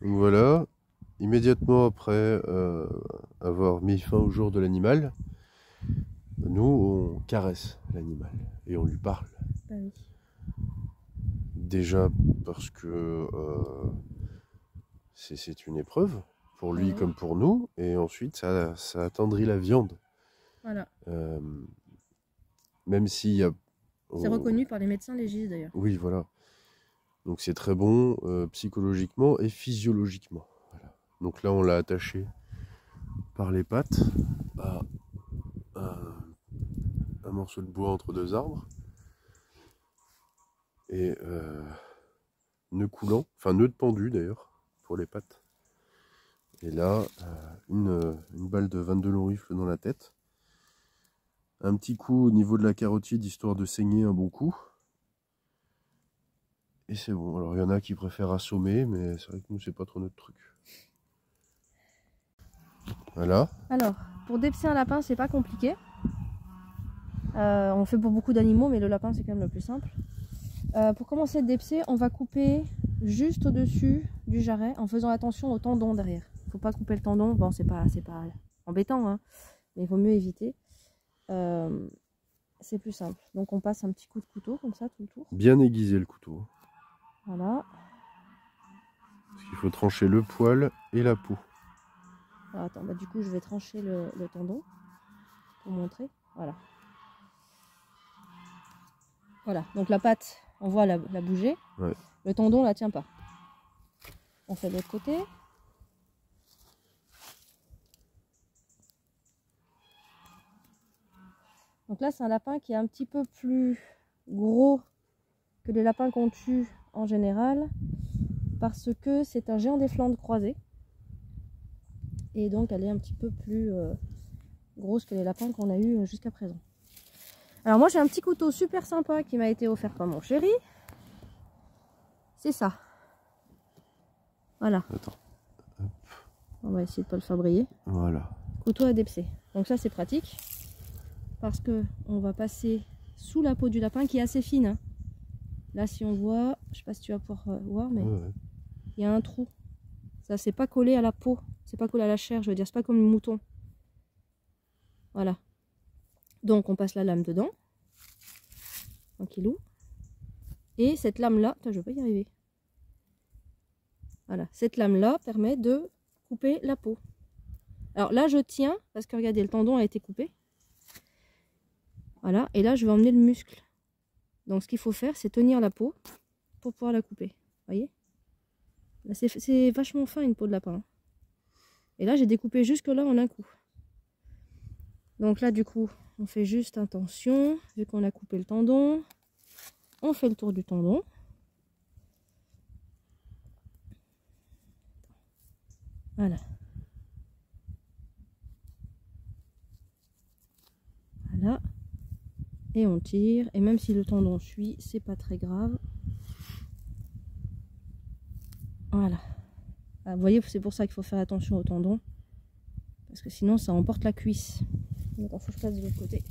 Donc voilà, immédiatement après avoir mis fin au jour de l'animal, nous on caresse l'animal et on lui parle. Bah oui. Déjà parce que c'est une épreuve, pour lui Ouais. comme pour nous, et ensuite ça attendrit la viande. Voilà. Euh, Même s'il y a... C'est reconnu par les médecins légistes d'ailleurs. Oui, voilà. Donc c'est très bon psychologiquement et physiologiquement. Voilà. Donc là on l'a attaché par les pattes à un morceau de bois entre deux arbres. Et nœud coulant, enfin nœud pendu d'ailleurs, pour les pattes. Et là, une balle de 22 longs rifles dans la tête. Un petit coup au niveau de la carotide, histoire de saigner un bon coup. Et c'est bon. Alors il y en a qui préfèrent assommer, mais c'est vrai que nous, c'est pas trop notre truc. Voilà. Alors, pour dépecer un lapin, c'est pas compliqué. On fait pour beaucoup d'animaux, mais le lapin, c'est quand même le plus simple. Pour commencer à dépecer, on va couper juste au-dessus du jarret en faisant attention au tendon derrière. Faut pas couper le tendon. Bon, c'est pas embêtant, hein, mais il vaut mieux éviter. C'est plus simple. Donc on passe un petit coup de couteau comme ça tout le tour. Bien aiguiser le couteau. Voilà. Parce qu'il faut trancher le poil et la peau. Alors, attends, bah, du coup je vais trancher le tendon pour montrer. Voilà. Voilà. Donc la patte, on voit la bouger. Ouais. Le tendon, on la tient pas. On fait de l'autre côté. Donc là, c'est un lapin qui est un petit peu plus gros que les lapins qu'on tue en général, parce que c'est un géant des Flandres croisé. Et donc, elle est un petit peu plus grosse que les lapins qu'on a eu jusqu'à présent. Alors moi, j'ai un petit couteau super sympa qui m'a été offert par mon chéri. C'est ça. Voilà. Attends. On va essayer de pas le faire briller. Voilà. Couteau à dépecer. Donc ça, c'est pratique. Parce que on va passer sous la peau du lapin qui est assez fine. Hein. Là, si on voit, je sais pas si tu vas pouvoir voir, mais il y a un trou. Ça, c'est pas collé à la peau. C'est pas collé à la chair, je veux dire. C'est pas comme le mouton. Voilà. Donc, on passe la lame dedans. Tranquillou. Et cette lame-là, je vais pas y arriver. Voilà. Cette lame-là permet de couper la peau. Alors là, je tiens, parce que regardez, le tendon a été coupé. Voilà. Et là, je vais emmener le muscle. Donc, ce qu'il faut faire, c'est tenir la peau pour pouvoir la couper. Vous voyez? Là, c'est vachement fin, une peau de lapin. Et là, j'ai découpé jusque-là en un coup. Donc là, du coup, on fait juste attention. Vu qu'on a coupé le tendon, on fait le tour du tendon. Voilà. Voilà. Et on tire. Et même si le tendon suit, c'est pas très grave. Voilà. Ah, vous voyez, c'est pour ça qu'il faut faire attention au tendon. Parce que sinon, ça emporte la cuisse. Attends, faut que je passe de l'autre côté.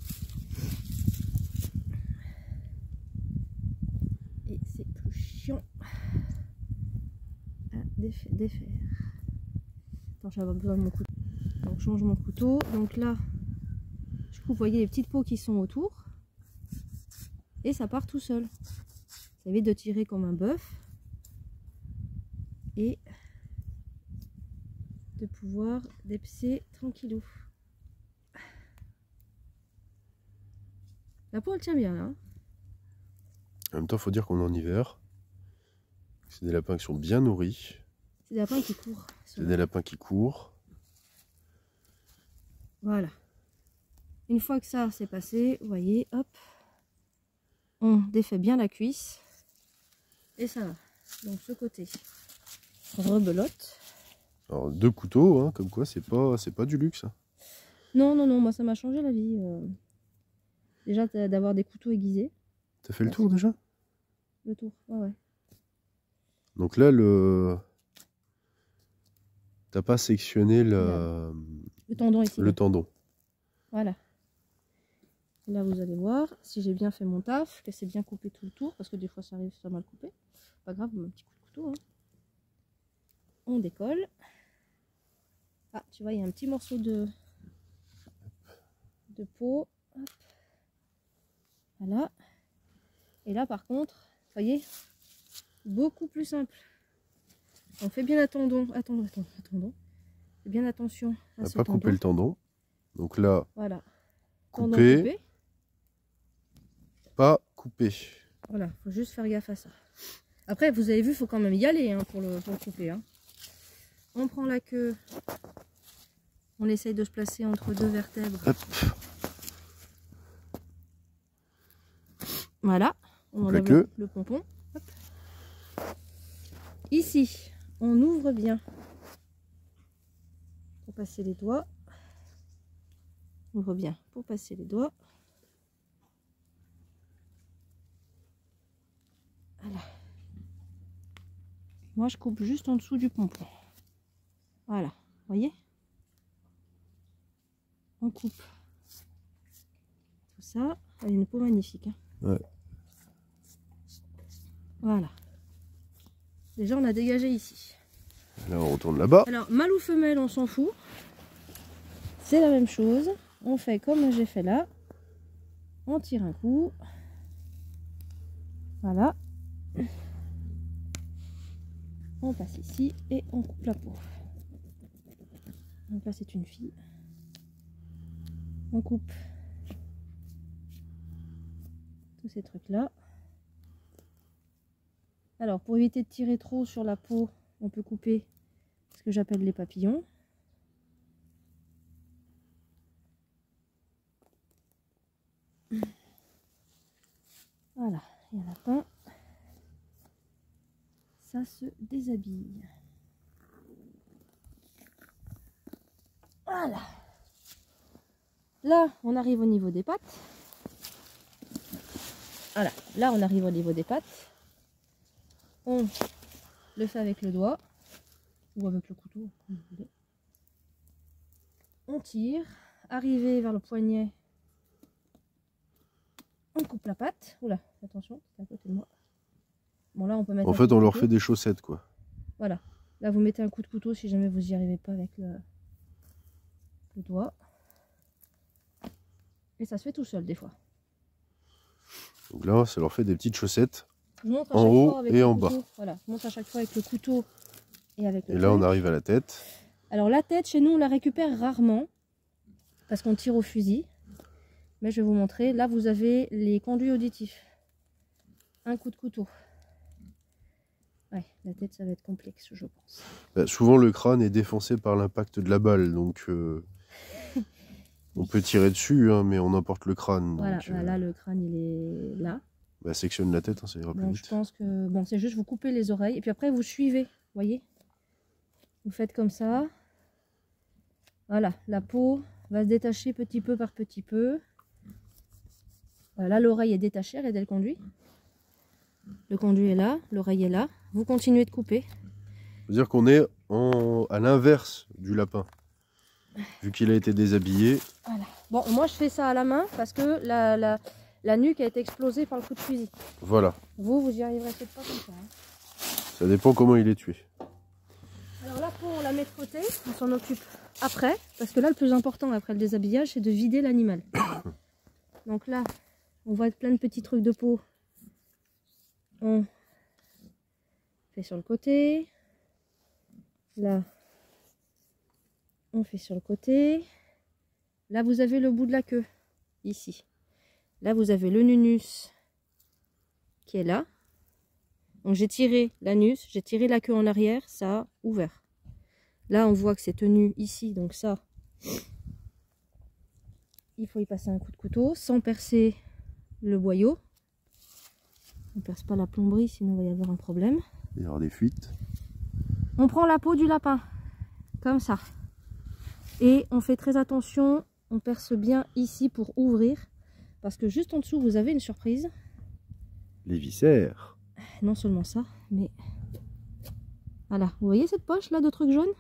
Et c'est plus chiant à défaire. Attends, j'avais besoin de mon couteau. Donc, je change mon couteau. Donc là, du coup, vous voyez les petites peaux qui sont autour. Et ça part tout seul. Ça évite de tirer comme un bœuf. Et de pouvoir dépecer tranquillou. La peau, elle tient bien là. Hein. En même temps, il faut dire qu'on est en hiver. C'est des lapins qui sont bien nourris. C'est des lapins qui courent. C'est des lapins qui courent. Voilà. Une fois que ça c'est passé, vous voyez, hop, on défait bien la cuisse. Et ça va. Donc ce côté, rebelote. Alors, 2 couteaux, hein, comme quoi, c'est pas du luxe. Hein. Non, non, non, moi ça m'a changé la vie. Déjà d'avoir des couteaux aiguisés. T'as fait le tour déjà? Le tour, ouais, ouais. Donc là, t'as pas sectionné le tendon ici. Le tendon. Voilà. Là, vous allez voir si j'ai bien fait mon taf, que c'est bien coupé tout le tour, parce que des fois ça arrive, ça mal coupé. Pas grave, un petit coup de couteau. Hein. on décolle. Ah, tu vois, il y a un petit morceau de peau. Hop. Voilà. Et là, par contre, vous voyez, beaucoup plus simple. On fait bien attendons. Fais bien attention à ce pas tendon. couper le tendon. Donc là, Voilà. couper, pas couper. Voilà, faut juste faire gaffe à ça. Après, vous avez vu, il faut quand même y aller hein, pour le couper. Hein. On prend la queue, on essaye de se placer entre deux vertèbres. Hop. Voilà, on la enlève queue. le pompon. Hop. Ici, on ouvre bien pour passer les doigts. On ouvre bien pour passer les doigts. Voilà. Moi, je coupe juste en dessous du pompon. Voilà, vous voyez? On coupe tout ça. Elle a une peau magnifique. Hein. Ouais. Voilà. Déjà, on a dégagé ici. Là, on retourne là-bas. Alors, mâle ou femelle, on s'en fout. C'est la même chose. On fait comme j'ai fait là. On tire un coup. Voilà. On passe ici et on coupe la peau. Donc là, c'est une fille. On coupe tous ces trucs-là. Alors, pour éviter de tirer trop sur la peau, on peut couper ce que j'appelle les papillons. Voilà, et à la fin, ça se déshabille. Voilà. Là, on arrive au niveau des pattes. Voilà, là, on arrive au niveau des pattes. On le fait avec le doigt ou avec le couteau, comme vous voulez. On tire, arrivé vers le poignet, on coupe la patte. Oula, attention, c'est à côté de moi. Bon, là, on peut mettre. En fait, on leur fait des chaussettes, quoi. Voilà. Là, vous mettez un coup de couteau si jamais vous n'y arrivez pas avec le doigt. Et ça se fait tout seul, des fois. Donc là, ça leur fait des petites chaussettes. Je montre à en chaque haut fois avec et le en couteau. bas. Voilà, je montre à chaque fois avec le couteau et avec le Et là, truc. on arrive à la tête. Alors, la tête, chez nous, on la récupère rarement. Parce qu'on tire au fusil. Mais je vais vous montrer. Là, vous avez les conduits auditifs. Un coup de couteau. Ouais, la tête, ça va être complexe, je pense. Bah, souvent, le crâne est défoncé par l'impact de la balle. Donc, on peut tirer dessus, hein, mais on emporte le crâne. Voilà, Donc, là, le crâne, il est là. Bah, sectionne la tête, hein, ça ira plus Donc, vite. je pense que... Bon, c'est juste vous coupez les oreilles. Et puis après, vous suivez. Vous voyez? Vous faites comme ça. Voilà, la peau va se détacher petit peu par petit peu. Voilà, là, l'oreille est détachée, regardez le conduit. Le conduit est là, l'oreille est là. Vous continuez de couper. C'est-à-dire qu'on est à l'inverse du lapin. Vu qu'il a été déshabillé. Voilà. Bon, moi, je fais ça à la main parce que la nuque a été explosée par le coup de fusil. Voilà. Vous y arriverez peut-être pas comme ça. Hein. Ça dépend comment il est tué. Alors la peau, on la met de côté, on s'en occupe après. Parce que là, le plus important après le déshabillage, c'est de vider l'animal. Donc là, on voit plein de petits trucs de peau. On fait sur le côté. Là, on fait sur le côté. Là, vous avez le bout de la queue, ici. Là, vous avez le nunus qui est là. Donc, j'ai tiré l'anus, j'ai tiré la queue en arrière, ça a ouvert. Là, on voit que c'est tenu ici, donc ça, il faut y passer un coup de couteau sans percer le boyau. On ne perce pas la plomberie, sinon il va y avoir un problème. Il y aura des fuites. On prend la peau du lapin, comme ça. Et on fait très attention, on perce bien ici pour ouvrir. Parce que juste en dessous, vous avez une surprise. Les viscères. Non seulement ça, mais... Voilà, vous voyez cette poche là de trucs jaunes?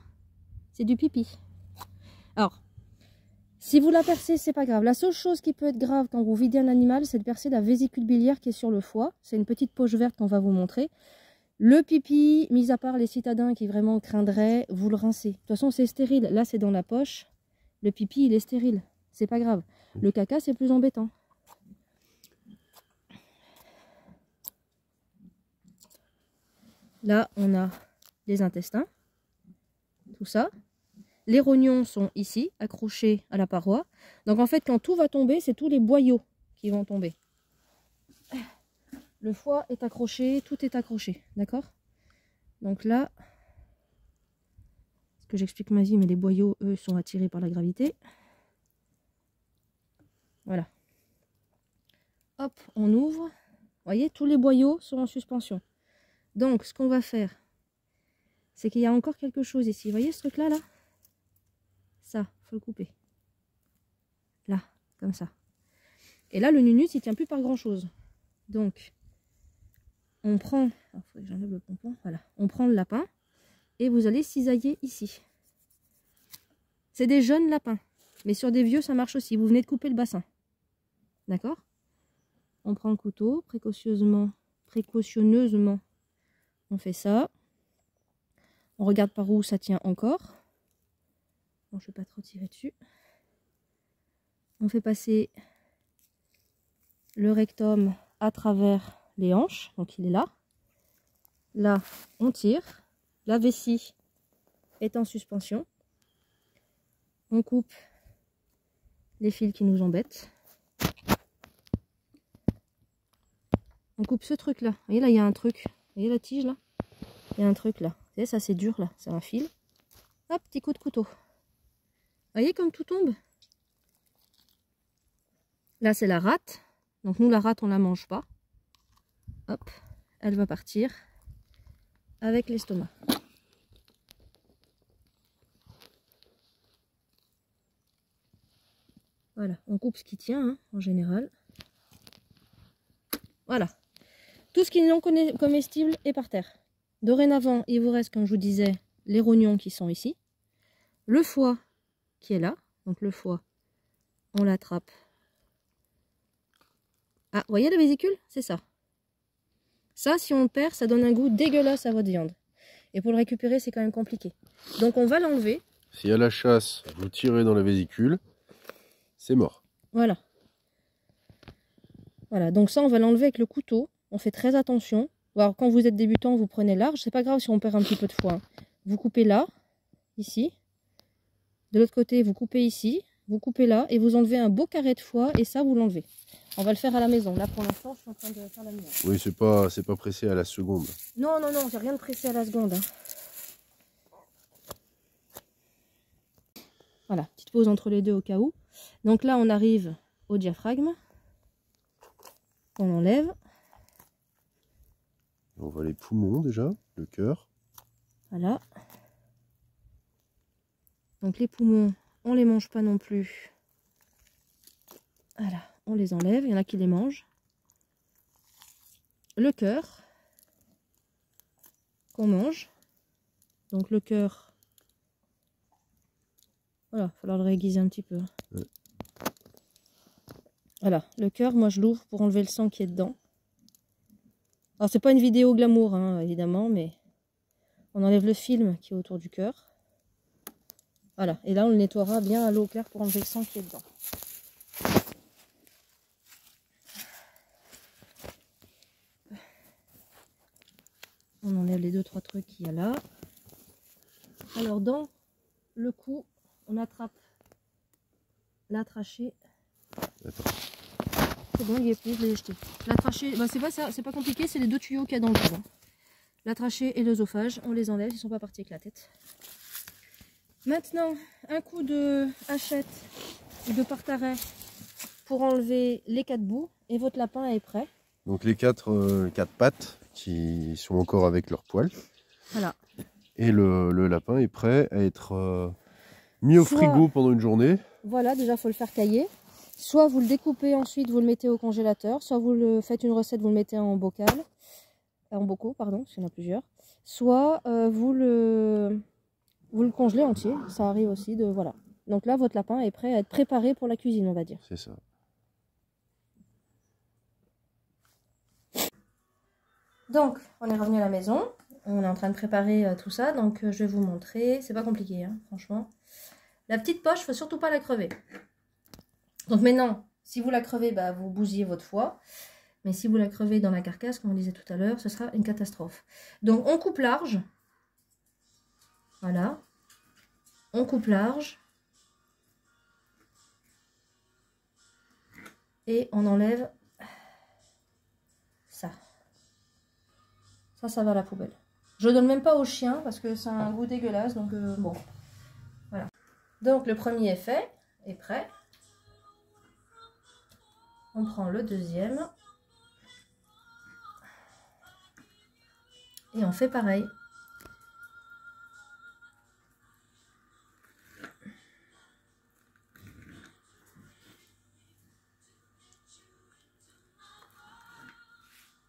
C'est du pipi. Alors, si vous la percez, c'est pas grave. La seule chose qui peut être grave quand vous videz un animal, c'est de percer la vésicule biliaire qui est sur le foie. C'est une petite poche verte qu'on va vous montrer. Le pipi, mis à part les citadins qui vraiment craindraient, vous le rincez. De toute façon, c'est stérile. Là, c'est dans la poche. Le pipi, il est stérile. C'est pas grave. Le caca, c'est plus embêtant. Là, on a les intestins. Tout ça. Les rognons sont ici, accrochés à la paroi. Donc en fait, quand tout va tomber, c'est tous les boyaux qui vont tomber. Le foie est accroché, tout est accroché, d'accord? Donc là, ce que j'explique ma vie, mais les boyaux, eux, sont attirés par la gravité. Voilà. Hop, on ouvre. Vous voyez, tous les boyaux sont en suspension. Donc, ce qu'on va faire, c'est qu'il y a encore quelque chose ici. Vous voyez ce truc-là, là? Ça, faut le couper. Là, comme ça. Et là, le nunus, il tient plus par grand-chose. Donc, on prend... Il faut que j'enlève le pompon. Voilà. On prend le lapin et vous allez cisailler ici. C'est des jeunes lapins. Mais sur des vieux, ça marche aussi. Vous venez de couper le bassin. D'accord? On prend le couteau, précautionneusement. On fait ça. On regarde par où ça tient encore. Bon, je ne vais pas trop tirer dessus. On fait passer le rectum à travers les hanches. Donc il est là. Là, on tire. La vessie est en suspension. On coupe les fils qui nous embêtent. On coupe ce truc là. Vous voyez là, il y a un truc. Vous voyez la tige là? Il y a un truc là. Vous voyez, ça c'est dur là. C'est un fil. Hop, petit coup de couteau. Vous voyez comme tout tombe? Là c'est la rate. Donc nous la rate on la mange pas. Hop, elle va partir avec l'estomac. Voilà, on coupe ce qui tient hein, en général. Voilà. Tout ce qui est non comestible est par terre. Dorénavant, il vous reste, comme je vous disais, les rognons qui sont ici. Le foie qui est là. Donc le foie, on l'attrape. Ah, vous voyez la vésicule? C'est ça. Ça, si on le perd, ça donne un goût dégueulasse à votre viande. Et pour le récupérer, c'est quand même compliqué. Donc on va l'enlever. Si à la chasse, vous tirez dans la vésicule, c'est mort. Voilà. Voilà, donc ça, on va l'enlever avec le couteau. On fait très attention. Alors, quand vous êtes débutant, vous prenez large. C'est pas grave si on perd un petit peu de foie. Hein. Vous coupez là, ici. De l'autre côté, vous coupez ici. Vous coupez là et vous enlevez un beau carré de foie. Et ça, vous l'enlevez. On va le faire à la maison. Là, pour l'instant, je suis en train de faire la mienne. Oui, c'est pas pressé à la seconde. Non, non, non, j'ai rien de pressé à la seconde. Hein. Voilà, petite pause entre les deux au cas où. Donc là, on arrive au diaphragme. On enlève. On voit les poumons déjà, le cœur. Voilà. Donc les poumons, on les mange pas non plus. Voilà, on les enlève. Il y en a qui les mangent. Le cœur qu'on mange. Donc le cœur. Voilà, il va falloir le réaiguiser un petit peu. Ouais. Voilà, le cœur, moi je l'ouvre pour enlever le sang qui est dedans. Alors c'est pas une vidéo glamour, hein, évidemment, mais on enlève le film qui est autour du cœur. Voilà, et là on le nettoiera bien à l'eau claire pour enlever le sang qui est dedans. On enlève les 2-3 trucs qu'il y a là. Alors dans le cou, on attrape la trachée. Attends. C'est bon, il y est plus, je l'ai jeté. La trachée, bah, c'est pas ça, c'est pas compliqué, c'est les deux tuyaux qu'il y a dans le cou. Hein. La trachée et l'œsophage, on les enlève, ils sont pas partis avec la tête. Maintenant, un coup de hachette ou de partaret pour enlever les 4 bouts et votre lapin est prêt. Donc les quatre pattes qui sont encore avec leurs poils. Voilà. Et le lapin est prêt à être mis au frigo pendant une journée. Voilà, déjà il faut le faire cailler. Soit vous le découpez ensuite, vous le mettez au congélateur, soit vous le faites une recette, vous le mettez en bocal, en bocaux, pardon, parce qu'il y en a plusieurs. Soit vous le congelez entier, ça arrive aussi de voilà. Donc là, votre lapin est prêt à être préparé pour la cuisine, on va dire. C'est ça. Donc, on est revenu à la maison. On est en train de préparer tout ça. Donc, je vais vous montrer. C'est pas compliqué, hein, franchement. La petite poche, il ne faut surtout pas la crever. Donc maintenant, si vous la crevez, bah, vous bousillez votre foie. Mais si vous la crevez dans la carcasse, comme on disait tout à l'heure, ce sera une catastrophe. Donc, on coupe large. Voilà. On coupe large. Et on enlève ça. Ça va à la poubelle. Je ne donne même pas au chien parce que c'est un goût dégueulasse. Donc, bon. Voilà. Donc, le premier est fait. Est prêt. On prend le deuxième. Et on fait pareil.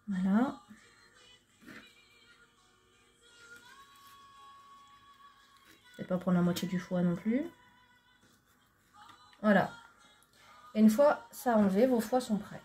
Voilà. Je vais pas prendre la moitié du foie non plus. Voilà. Et une fois ça enlevé, vos foies sont prêts.